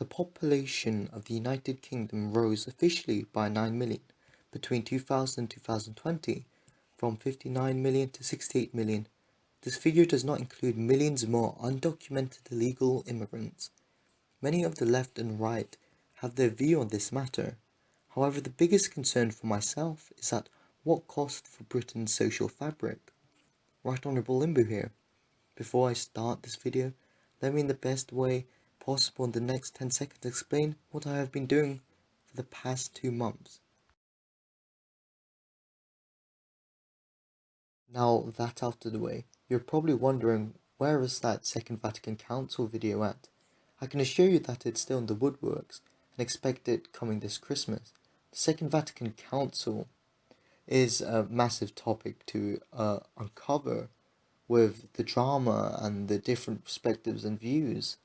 population of the United Kingdom rose officially by 9 million between 2000 and 2020, from 59 million to 68 million. This figure does not include millions more undocumented illegal immigrants. Many of the left and right have their view on this matter. However, the biggest concern for myself is at what cost for Britain's social fabric. Right Honourable Limbu here. Before I start this video, let me in the best way possible in the next 10 seconds explain what I have been doing for the past 2 months. Now that out of the way, you're probably wondering, where is that Second Vatican Council video at? I can assure you that it's still in the woodworks and expect it coming this Christmas. The Second Vatican Council is a massive topic to uncover, with the drama and the different perspectives and views.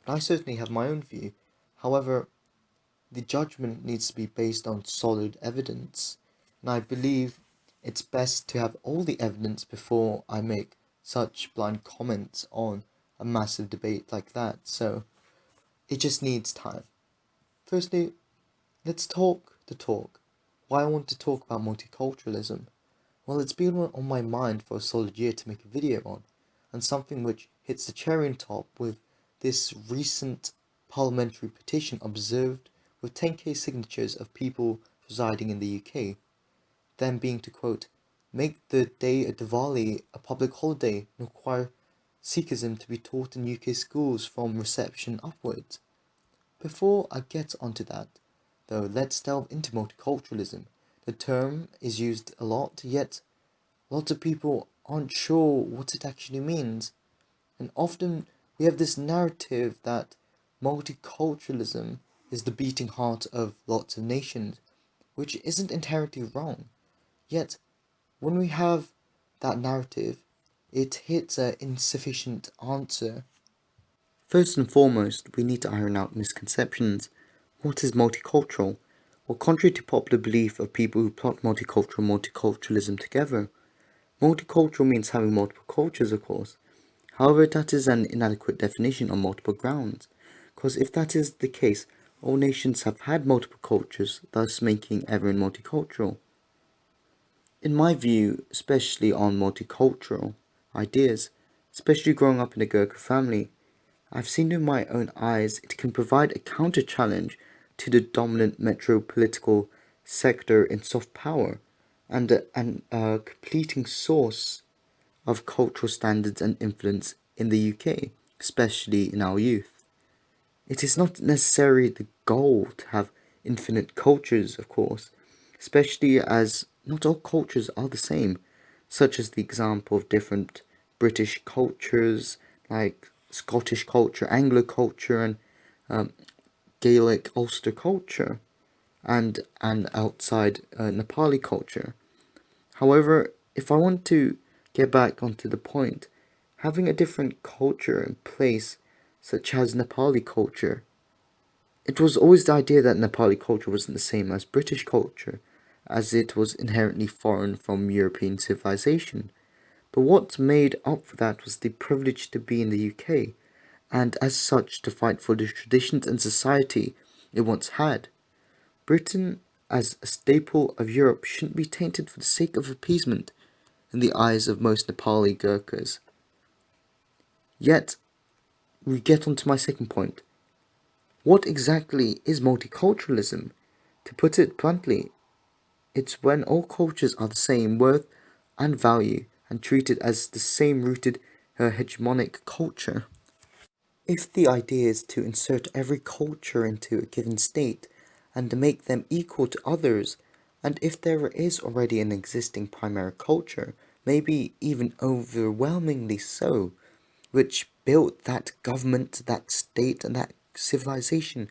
And I certainly have my own view. However, the judgment needs to be based on solid evidence, and I believe it's best to have all the evidence before I make such blind comments on a massive debate like that. So it just needs time. Firstly, let's talk the talk. Why I want to talk about multiculturalism? Well, it's been on my mind for a solid year to make a video on, and something which hits the cherry on top with this recent parliamentary petition observed with 10k signatures of people residing in the UK, them being to quote, make the day of Diwali a public holiday and require Sikhism to be taught in UK schools from reception upwards. Before I get onto that, though, let's delve into multiculturalism. The term is used a lot, yet lots of people aren't sure what it actually means. And often we have this narrative that multiculturalism is the beating heart of lots of nations, which isn't inherently wrong. Yet, when we have that narrative, it hits an insufficient answer. First and foremost, we need to iron out misconceptions. What is multicultural? Well, contrary to popular belief of people who plot multicultural and multiculturalism together, multicultural means having multiple cultures, of course. However, that is an inadequate definition on multiple grounds, because if that is the case, all nations have had multiple cultures, thus making everyone multicultural. In my view, especially on multicultural ideas, especially growing up in a Gurkha family, I've seen with my own eyes it can provide a counter-challenge to the dominant metropolitical sector in soft power, and a completing source of cultural standards and influence in the UK, especially in our youth. It is not necessarily the goal to have infinite cultures, of course, especially as not all cultures are the same, such as the example of different British cultures, like Scottish culture, Anglo culture, and Gaelic Ulster culture, and outside Nepali culture. However, if I want to get back onto the point, having a different culture in place, such as Nepali culture, it was always the idea that Nepali culture wasn't the same as British culture, as it was inherently foreign from European civilization. But what made up for that was the privilege to be in the UK, and as such to fight for the traditions and society it once had. Britain, as a staple of Europe, shouldn't be tainted for the sake of appeasement in the eyes of most Nepali Gurkhas. Yet, we get on to my second point. What exactly is multiculturalism? To put it bluntly, it's when all cultures are the same worth and value and treated as the same rooted hegemonic culture. If the idea is to insert every culture into a given state and to make them equal to others, and if there is already an existing primary culture, maybe even overwhelmingly so, which built that government, that state, and that civilization,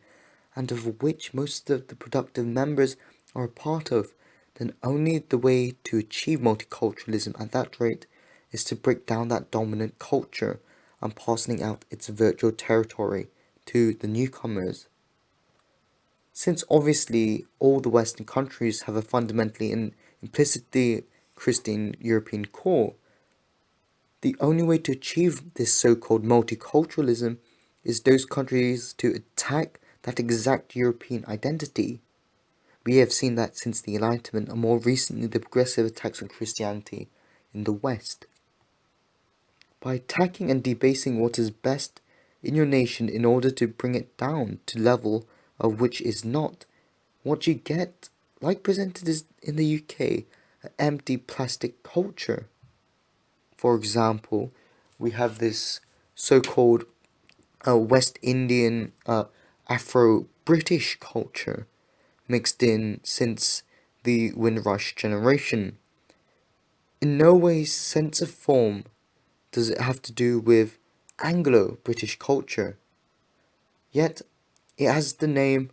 and of which most of the productive members are a part of, then only the way to achieve multiculturalism at that rate is to break down that dominant culture and parceling out its virtual territory to the newcomers. Since obviously all the Western countries have a fundamentally and implicitly Christian European core, the only way to achieve this so-called multiculturalism is those countries to attack that exact European identity. We have seen that since the Enlightenment, and more recently the progressive attacks on Christianity in the West. By attacking and debasing what is best in your nation in order to bring it down to level of which is not, what you get, like presented is in the UK, an empty plastic culture. For example, we have this so-called West Indian Afro-British culture mixed in since the Windrush generation. In no way, sense of form does it have to do with Anglo-British culture, yet it has the name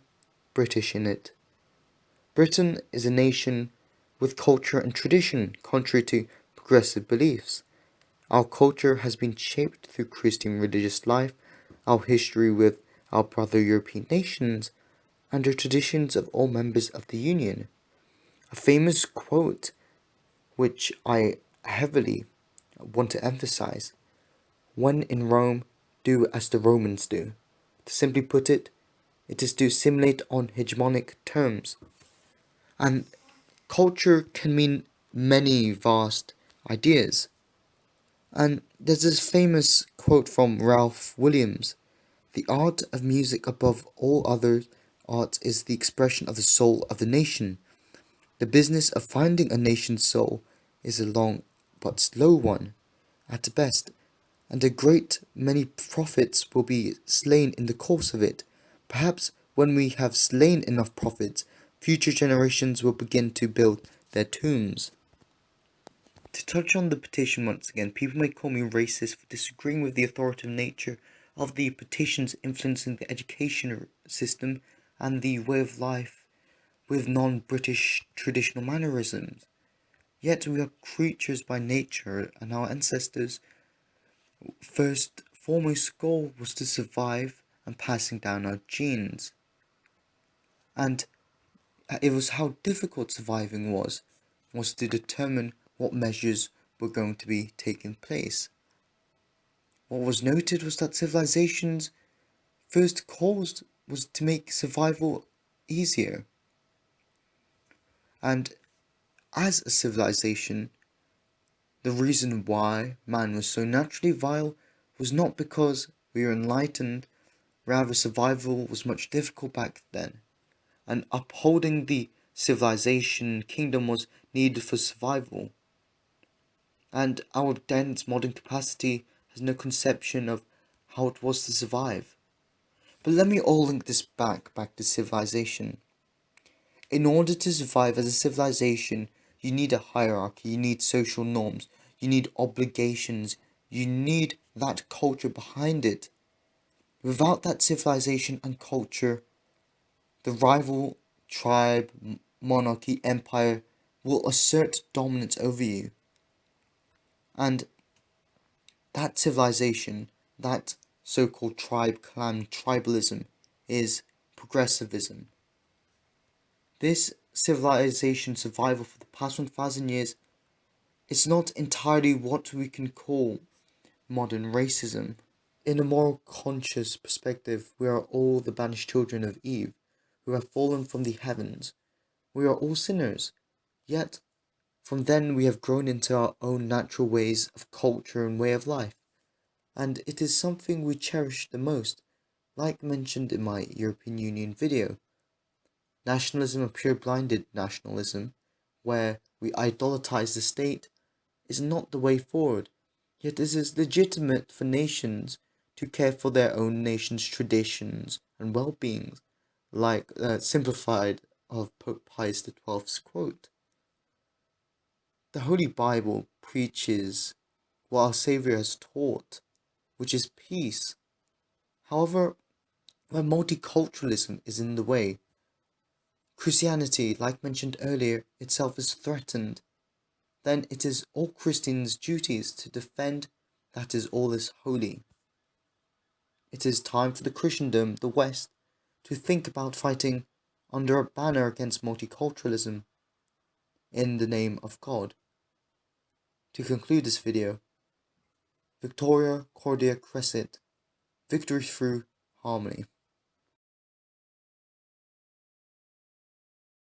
British in it. Britain is a nation with culture and tradition, contrary to progressive beliefs. Our culture has been shaped through Christian religious life, our history with our brother European nations, and the traditions of all members of the Union. A famous quote, which I heavily want to emphasize: when in Rome, do as the Romans do. To simply put it, it is to assimilate on hegemonic terms. And culture can mean many vast ideas. And there's this famous quote from Ralph Williams: "The art of music above all other arts is the expression of the soul of the nation. The business of finding a nation's soul is a long but slow one, at best, and a great many prophets will be slain in the course of it. Perhaps when we have slain enough prophets, future generations will begin to build their tombs." To touch on the petition once again, people may call me racist for disagreeing with the authoritative nature of the petitions influencing the education system and the way of life with non-British traditional mannerisms. Yet we are creatures by nature, and our ancestors' first foremost goal was to survive and passing down our genes. And it was how difficult surviving was to determine what measures were going to be taking place. What was noted was that civilization's first cause was to make survival easier. And as a civilization, the reason why man was so naturally vile was not because we were enlightened, rather survival was much difficult back then, and upholding the civilization kingdom was needed for survival. And our dense modern capacity has no conception of how it was to survive. But let me all link this back to civilization. In order to survive as a civilization, you need a hierarchy, you need social norms, you need obligations, you need that culture behind it. Without that civilization and culture, the rival tribe, monarchy, empire will assert dominance over you. And that civilization, that so-called tribe, clan, tribalism, is progressivism. This civilization survival for the past 1,000 years is not entirely what we can call modern racism. In a moral conscious perspective, we are all the banished children of Eve, who have fallen from the heavens. We are all sinners, yet from then we have grown into our own natural ways of culture and way of life. And it is something we cherish the most, like mentioned in my European Union video. Nationalism, a pure-blinded nationalism, where we idolatize the state, is not the way forward, yet it is legitimate for nations to care for their own nation's traditions and well-being, like simplified of Pope Pius XII's quote. The Holy Bible preaches what our Saviour has taught, which is peace. However, when multiculturalism is in the way, Christianity, like mentioned earlier, itself is threatened, then it is all Christians' duties to defend that is all is holy. It is time for the Christendom, the West, to think about fighting under a banner against multiculturalism in the name of God. To conclude this video, Victoria Cordia Crescit, victory through harmony.